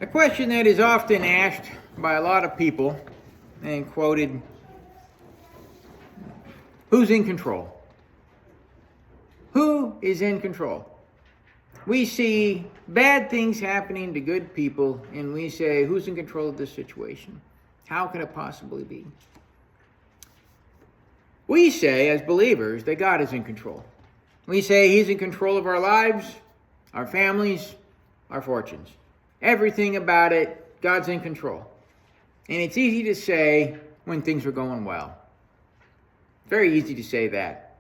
A question that is often asked by a lot of people and quoted: who's in control? Who is in control? We see bad things happening to good people, and we say, who's in control of this situation? How can it possibly be? We say, as believers, that God is in control. We say He's in control of our lives, our families, our fortunes. Everything about it, God's in control. And it's easy to say when things are going well. Very easy to say that.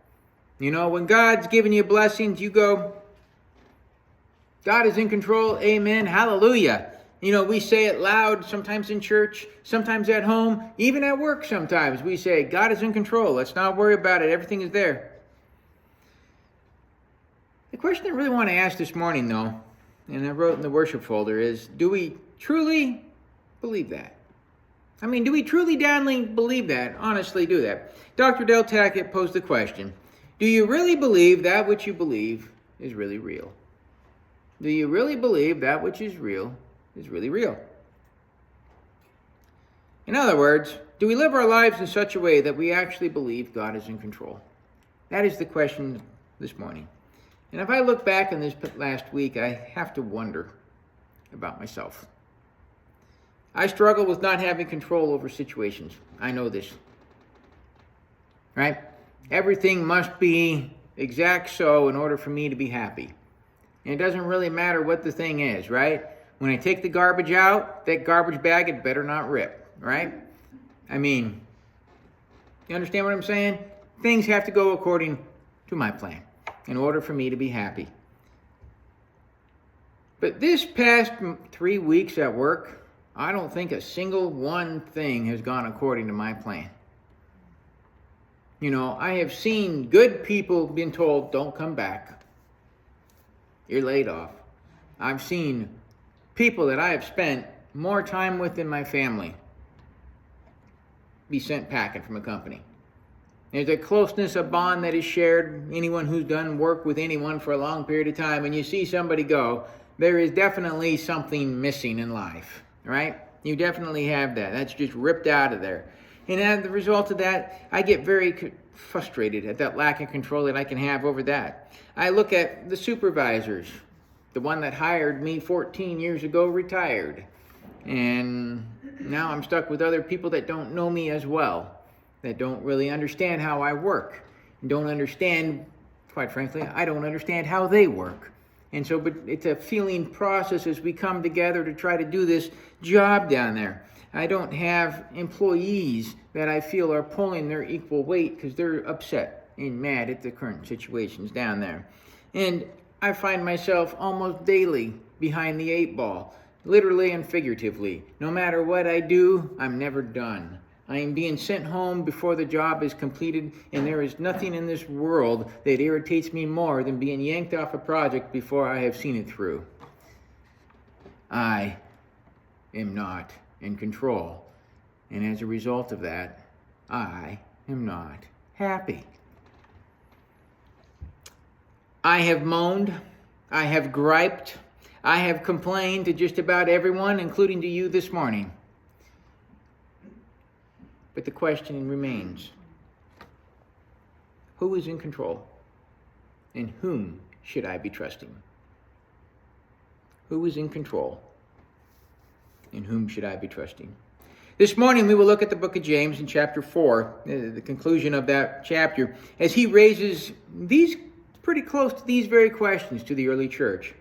You know, when God's giving you blessings, you go, God is in control, amen, hallelujah. You know, we say it loud sometimes in church, sometimes at home, even at work sometimes. We say, God is in control. Let's not worry about it. Everything is there. The question I really want to ask this morning, though, and I wrote in the worship folder, is, do we truly believe that? I mean, do we truly downly believe that? Honestly do that? Dr. Del Tackett posed the question, do you really believe that which you believe is really real? Do you really believe that which is real is really real? In other words, do we live our lives in such a way that we actually believe God is in control? That is the question this morning. And if I look back on this last week, I have to wonder about myself. I struggle with not having control over situations. I know this. Right? Everything must be exact so in order for me to be happy. And it doesn't really matter what the thing is, right? When I take the garbage out, that garbage bag, it better not rip, right? I mean, you understand what I'm saying? Things have to go according to my plan in order for me to be happy. But this past 3 weeks at work, I don't think a single one thing has gone according to my plan. You know, I have seen good people being told, don't come back. You're laid off. I've seen people that I have spent more time with than my family be sent packing from a company. There's a closeness, a bond that is shared. Anyone who's done work with anyone for a long period of time, and you see somebody go, there is definitely something missing in life, right? You definitely have that. That's just ripped out of there. And as a result of that, I get very frustrated at that lack of control that I can have over that. I look at the supervisors. The one that hired me 14 years ago retired. And now I'm stuck with other people that don't know me as well, that don't really understand how I work, don't understand, quite frankly, I don't understand how they work. And so, but it's a feeling process as we come together to try to do this job down there. I don't have employees that I feel are pulling their equal weight because they're upset and mad at the current situations down there. And I find myself almost daily behind the 8 ball, literally and figuratively. No matter what I do, I'm never done. I am being sent home before the job is completed, and there is nothing in this world that irritates me more than being yanked off a project before I have seen it through. I am not in control, and as a result of that, I am not happy. I have moaned, I have griped, I have complained to just about everyone, including to you this morning. But the question remains, who is in control? And whom should I be trusting? Who is in control? And whom should I be trusting? This morning we will look at the book of James in chapter 4, the conclusion of that chapter, as he raises these pretty close to these very questions to the early church.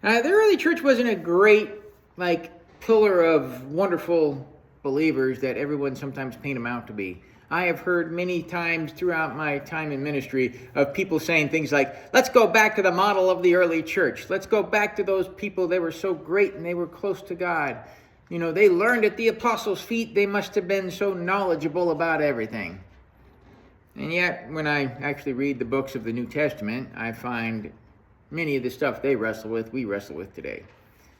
The early church wasn't a great, pillar of wonderful believers that everyone sometimes paint them out to be. I have heard many times throughout my time in ministry of people saying things like, let's go back to the model of the early church. Let's go back to those people. They were so great and they were close to God. You know, they learned at the apostles' feet. They must have been so knowledgeable about everything. And yet, when I actually read the books of the New Testament, I find many of the stuff they wrestle with, we wrestle with today.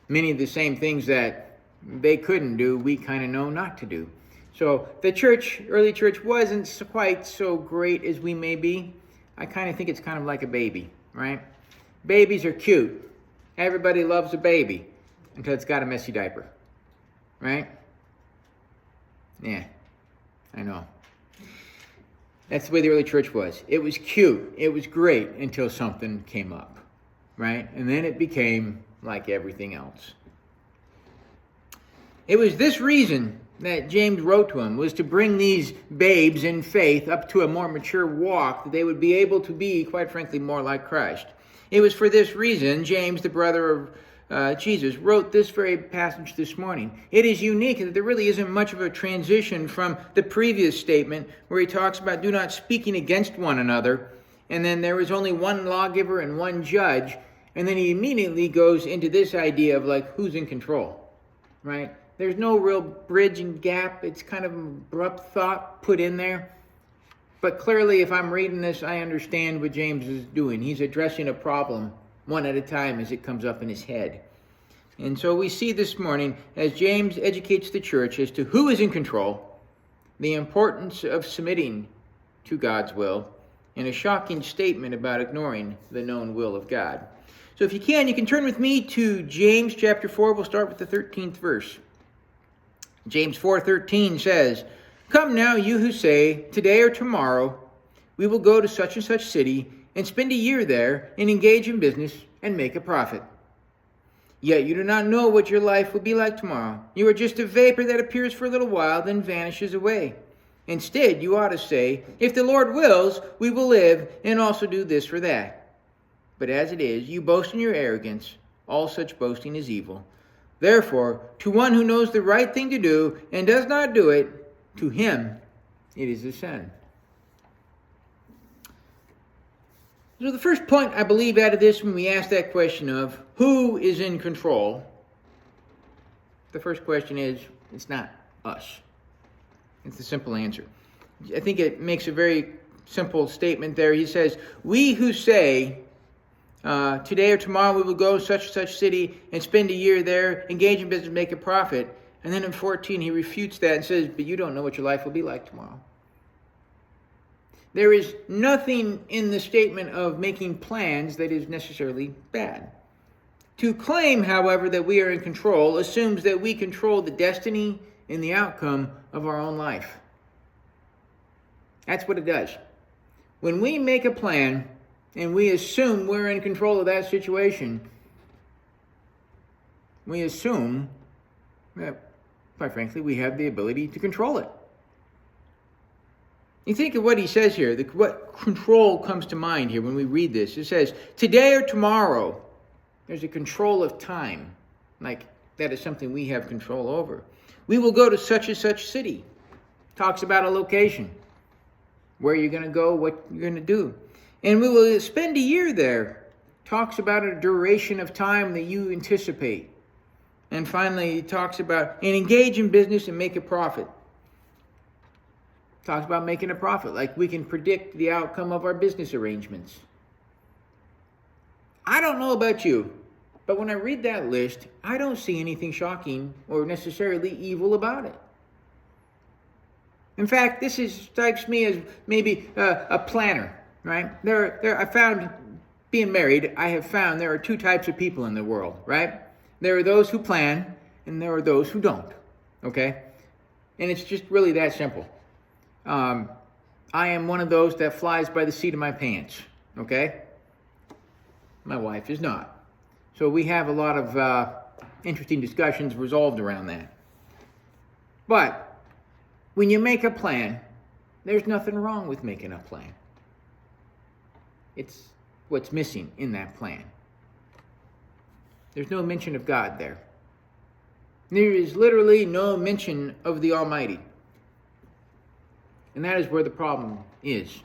Many of the same things that they couldn't do, we kind of know not to do. So the church, early church, wasn't quite so great as we may be. I kind of think it's kind of like a baby, right? Babies are cute. Everybody loves a baby. until it's got a messy diaper. Right? Yeah, I know. That's the way the early church was. It was cute. It was great until something came up. Right? And then it became like everything else. It was this reason that James wrote to him, was to bring these babes in faith up to a more mature walk, that they would be able to be, quite frankly, more like Christ. It was for this reason James, the brother of Jesus, wrote this very passage this morning. It is unique that there really isn't much of a transition from the previous statement where he talks about do not speaking against one another, and then there is only one lawgiver and one judge, and then he immediately goes into this idea of like who's in control, right? There's no real bridge and gap. It's kind of an abrupt thought put in there. But clearly, if I'm reading this, I understand what James is doing. He's addressing a problem one at a time as it comes up in his head. And so we see this morning, as James educates the church as to who is in control, the importance of submitting to God's will, and a shocking statement about ignoring the known will of God. So if you can turn with me to James chapter 4. We'll start with the 13th verse. James 4:13 says, "Come now, you who say, today or tomorrow, we will go to such and such city and spend a year there and engage in business and make a profit. Yet you do not know what your life will be like tomorrow. You are just a vapor that appears for a little while, then vanishes away. Instead, you ought to say, if the Lord wills, we will live and also do this or that. But as it is, you boast in your arrogance. All such boasting is evil. Therefore, to one who knows the right thing to do and does not do it, to him it is a sin." So the first point I believe out of this, when we ask that question of who is in control, the first question is, it's not us. It's the simple answer. I think it makes a very simple statement there. He says, we who say, today or tomorrow we will go to such and such city and spend a year there, engage in business, make a profit. And then in 14 he refutes that and says, but you don't know what your life will be like tomorrow. There is nothing in the statement of making plans that is necessarily bad. To claim, however, that we are in control assumes that we control the destiny and the outcome of our own life. That's what it does. When we make a plan and we assume we're in control of that situation, we assume that, quite frankly, we have the ability to control it. You think of what he says here, what control comes to mind here when we read this. It says, today or tomorrow, there's a control of time. Like that is something we have control over. We will go to such and such city. Talks about a location. Where you're going to go, what you're going to do. And we will spend a year there. Talks about a duration of time that you anticipate. And finally, it talks about and engage in business and make a profit. Talks about making a profit, like we can predict the outcome of our business arrangements. I don't know about you, but when I read that list, I don't see anything shocking or necessarily evil about it. In fact, this strikes me as maybe a planner, right? I found, being married, I have found there are two types of people in the world, right? There are those who plan, and there are those who don't, okay? And it's just really that simple. I am one of those that flies by the seat of my pants, okay? My wife is not. So we have a lot of interesting discussions resolved around that. But when you make a plan, there's nothing wrong with making a plan. It's what's missing in that plan. There's no mention of God there. There is literally no mention of the Almighty. And that is where the problem is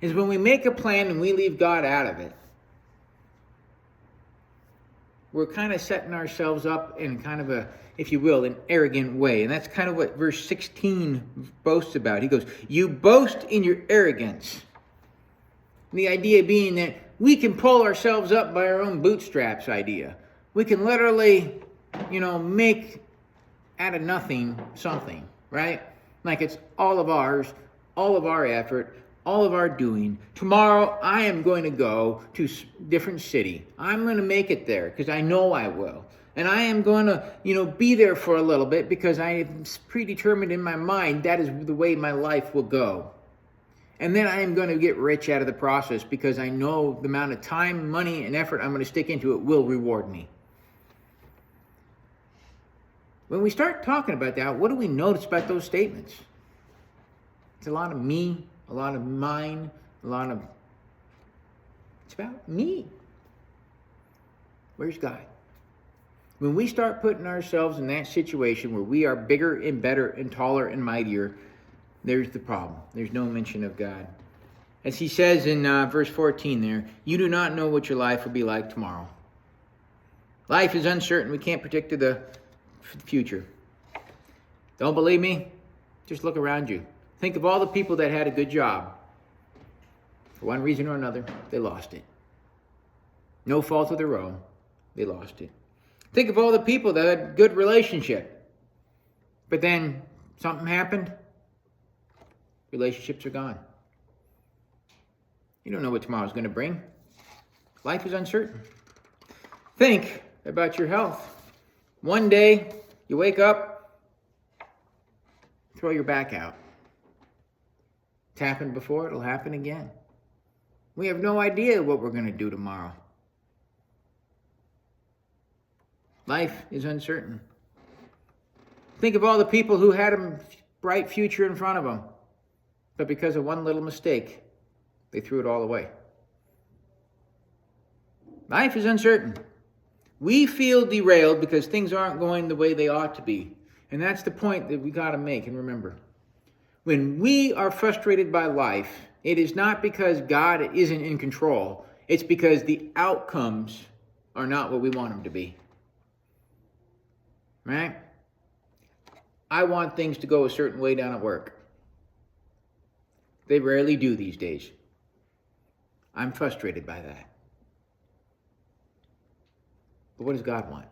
when we make a plan and we leave God out of it. We're kind of setting ourselves up in kind of a, if you will, an arrogant way. And that's kind of what verse 16 boasts about. He goes, you boast in your arrogance. The idea being that we can pull ourselves up by our own bootstraps idea. We can literally, make out of nothing something, right? Like it's all of ours, all of our effort, all of our doing. Tomorrow I am going to go to a different city. I'm going to make it there because I know I will. And I am going to, be there for a little bit because I am predetermined in my mind that is the way my life will go. And then I am going to get rich out of the process because I know the amount of time, money, and effort I'm going to stick into it will reward me. When we start talking about that, what do we notice about those statements? It's a lot of me, a lot of mine, it's about me. Where's God? When we start putting ourselves in that situation where we are bigger and better and taller and mightier, there's the problem. There's no mention of God. As he says in verse 14 there, you do not know what your life will be like tomorrow. Life is uncertain. We can't predict the future. Don't believe me? Just look around you. Think of all the people that had a good job. For one reason or another, they lost it. No fault of their own, they lost it. Think of all the people that had a good relationship. But then something happened. Relationships are gone. You don't know what tomorrow's going to bring. Life is uncertain. Think about your health. One day, you wake up, throw your back out. It's happened before, it'll happen again. We have no idea what we're going to do tomorrow. Life is uncertain. Think of all the people who had a bright future in front of them, but because of one little mistake, they threw it all away. Life is uncertain. We feel derailed because things aren't going the way they ought to be. And that's the point that we got to make and remember. When we are frustrated by life, it is not because God isn't in control. It's because the outcomes are not what we want them to be. Right? I want things to go a certain way down at work. They rarely do these days. I'm frustrated by that. But what does God want?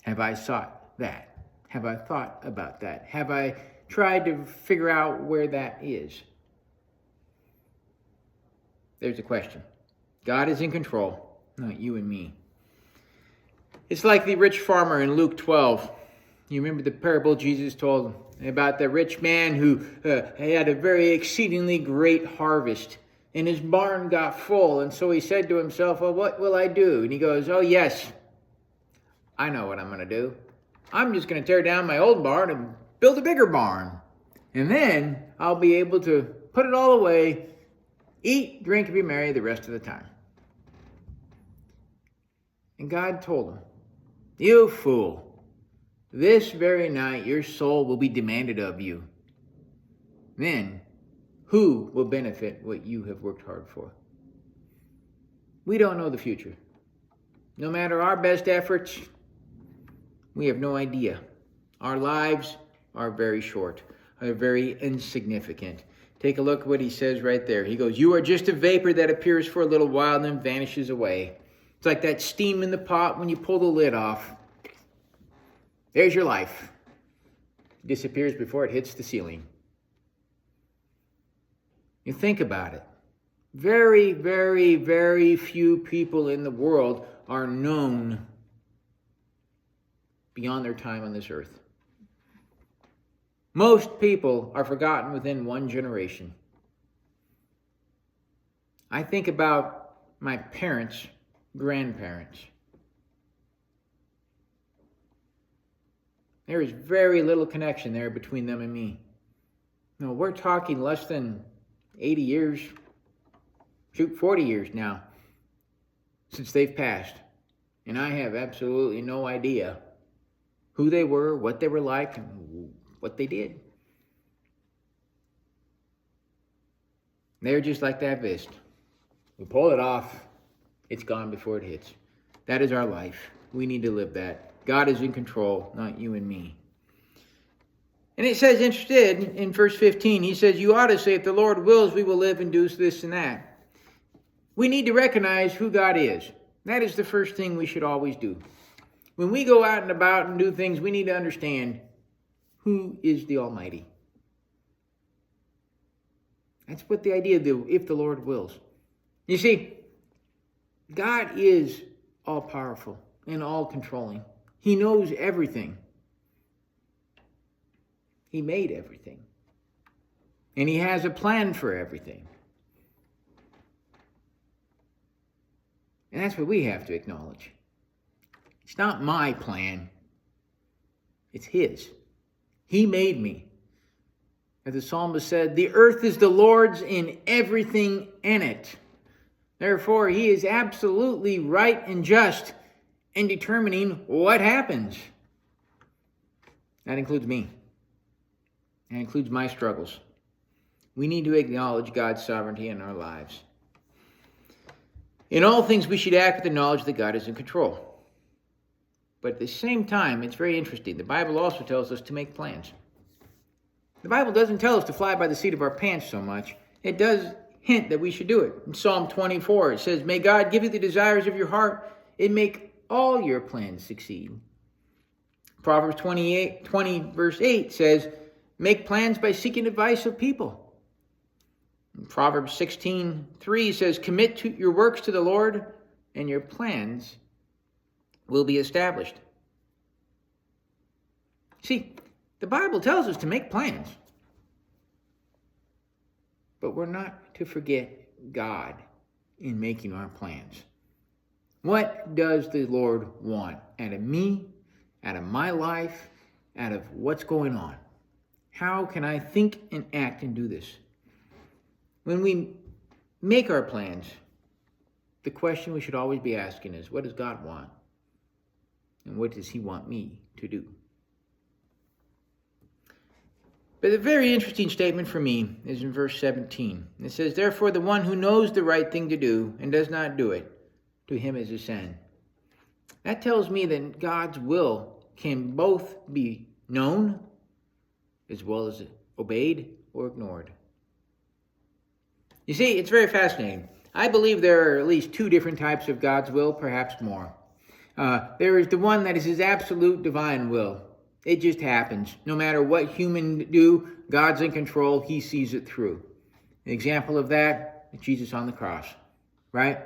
Have I sought that? Have I thought about that? Have I tried to figure out where that is? There's the question. God is in control, not you and me. It's like the rich farmer in Luke 12. You remember the parable Jesus told about the rich man who had a very exceedingly great harvest. And his barn got full. And so he said to himself, well, what will I do? And he goes, oh, yes, I know what I'm going to do. I'm just going to tear down my old barn and build a bigger barn. And then I'll be able to put it all away, eat, drink, and be merry the rest of the time. And God told him, you fool, this very night your soul will be demanded of you. Then who will benefit what you have worked hard for? We don't know the future. No matter our best efforts, we have no idea. Our lives are very short, are very insignificant. Take a look at what he says right there. He goes, you are just a vapor that appears for a little while and then vanishes away. It's like that steam in the pot when you pull the lid off. There's your life. It disappears before it hits the ceiling. You think about it. Very, very, very few people in the world are known beyond their time on this earth. Most people are forgotten within one generation. I think about my parents, grandparents. There is very little connection there between them and me. No, we're talking less than 80 years, 40 years now, since they've passed. And I have absolutely no idea who they were, what they were like, and what they did. They're just like that vest. We pull it off, it's gone before it hits. That is our life. We need to live that. God is in control, not you and me. And it says, instead, in verse 15, he says, you ought to say, if the Lord wills, we will live and do this and that. We need to recognize who God is. That is the first thing we should always do. When we go out and about and do things, we need to understand who is the Almighty. That's what the idea of if the Lord wills. You see, God is all-powerful. and all-controlling. He knows everything. He made everything. And He has a plan for everything. And that's what we have to acknowledge. It's not my plan. It's His. He made me. As the psalmist said, the earth is the Lord's and everything in it. Therefore, He is absolutely right and just in determining what happens. That includes me. That includes my struggles. We need to acknowledge God's sovereignty in our lives. In all things, we should act with the knowledge that God is in control. But at the same time, it's very interesting. The Bible also tells us to make plans. The Bible doesn't tell us to fly by the seat of our pants so much. It does hint that we should do it. In Psalm 24, it says, may God give you the desires of your heart and make all your plans succeed. Proverbs 20 verse 8 says, make plans by seeking advice of people. And Proverbs 16:3 says, commit your works to the Lord and your plans will be established. See, the Bible tells us to make plans. But we're not to forget God in making our plans. What does the Lord want out of me, out of my life, out of what's going on? How can I think and act and do this? When we make our plans, the question we should always be asking is, what does God want? And what does He want me to do? But a very interesting statement for me is in verse 17. It says, therefore the one who knows the right thing to do and does not do it, to him is a sin. That tells me that God's will can both be known as well as obeyed or ignored. You see, it's very fascinating. I believe there are at least two different types of God's will, perhaps more. There is the one that is His absolute divine will. It just happens. No matter what humans do, God's in control. He sees it through. An example of that is Jesus on the cross, right?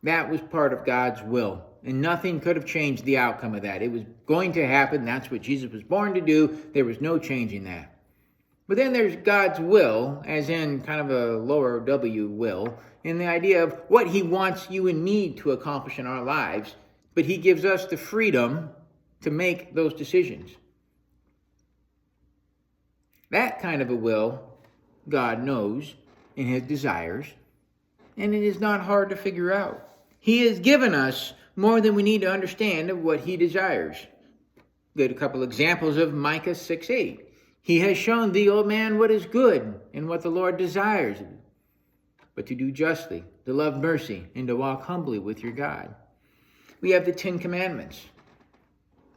That was part of God's will, and nothing could have changed the outcome of that. It was going to happen. That's what Jesus was born to do. There was no changing that. But then there's God's will, as in kind of a lower W will, in the idea of what He wants you and me to accomplish in our lives, but He gives us the freedom to make those decisions. That kind of a will, God knows and His desires, and it is not hard to figure out. He has given us more than we need to understand of what He desires. Get a couple examples of Micah 6:8. He has shown thee, O man, what is good and what the Lord desires, but to do justly, to love mercy, and to walk humbly with your God. We have the Ten Commandments,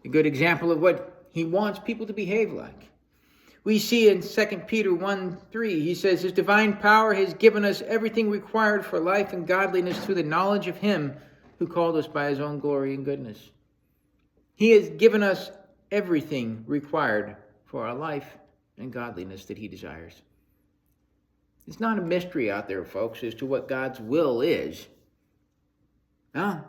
a good example of what He wants people to behave like. We see in 2 Peter 1:3, he says, His divine power has given us everything required for life and godliness through the knowledge of Him who called us by His own glory and goodness. He has given us everything required for our life and godliness that He desires. It's not a mystery out there, folks, as to what God's will is. No.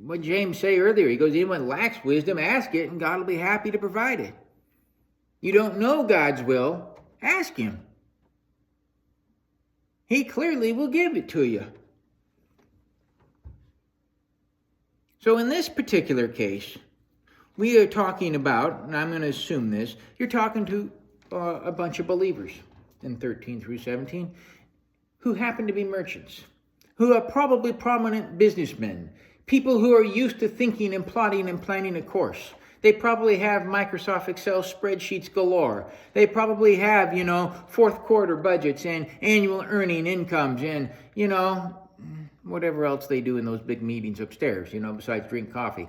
What James say earlier, he goes, anyone lacks wisdom, ask it, and God will be happy to provide it. You don't know God's will, ask Him. He clearly will give it to you. So in this particular case, we are talking about, and I'm going to assume this, you're talking to a bunch of believers in 13 through 17 who happen to be merchants, who are probably prominent businessmen, people who are used to thinking and plotting and planning a course. They probably have Microsoft Excel spreadsheets galore. They probably have, fourth quarter budgets and annual earning incomes and, whatever else they do in those big meetings upstairs, besides drink coffee.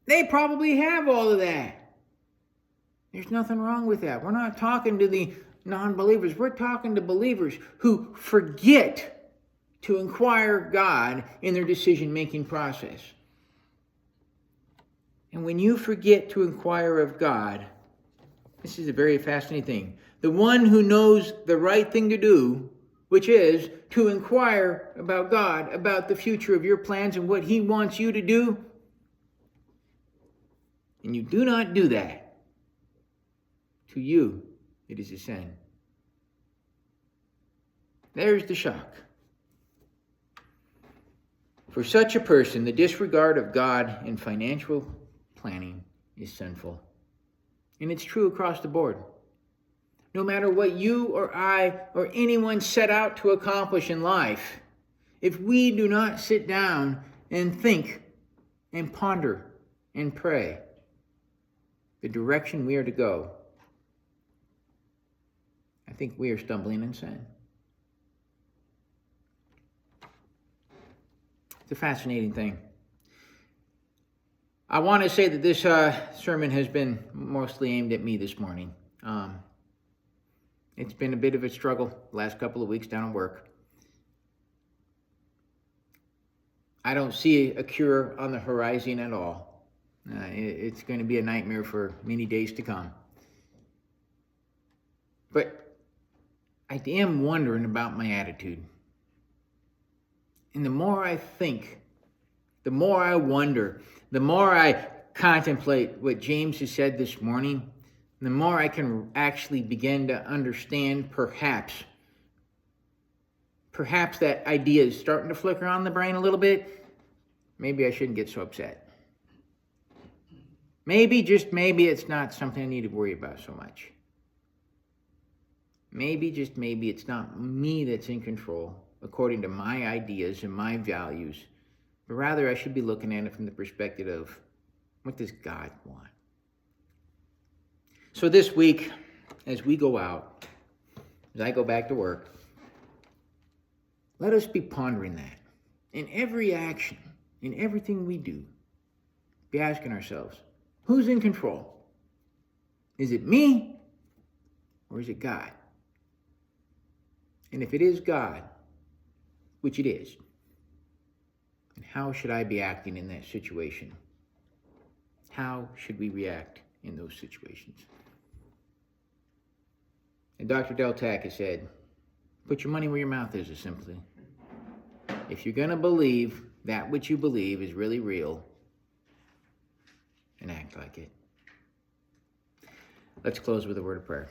They probably have all of that. There's nothing wrong with that. We're not talking to the non-believers. We're talking to believers who forget to inquire God in their decision-making process. And when you forget to inquire of God, this is a very fascinating thing. The one who knows the right thing to do which is to inquire about God, about the future of your plans and what He wants you to do, and you do not do that, to you, it is a sin. There's the shock. For such a person, the disregard of God in financial planning is sinful. And it's true across the board. No matter what you or I or anyone set out to accomplish in life, if we do not sit down and think and ponder and pray the direction we are to go, I think we are stumbling in sin. It's a fascinating thing. I want to say that this sermon has been mostly aimed at me this morning. It's been a bit of a struggle the last couple of weeks down at work. I don't see a cure on the horizon at all. It's going to be a nightmare for many days to come. But I am wondering about my attitude. And the more I think, the more I wonder, the more I contemplate what James has said this morning, the more I can actually begin to understand perhaps that idea is starting to flicker on the brain a little bit. Maybe I shouldn't get so upset. Maybe, just maybe, it's not something I need to worry about so much. Maybe, just maybe, it's not me that's in control according to my ideas and my values, but rather I should be looking at it from the perspective of, what does God want? So this week, as we go out, as I go back to work, let us be pondering that. In every action, in everything we do, be asking ourselves, who's in control? Is it me or is it God? And if it is God, which it is, then how should I be acting in that situation? How should we react in those situations? And Dr. Del Tac has said, put your money where your mouth is, simply. If you're going to believe that which you believe is really real, then act like it. Let's close with a word of prayer.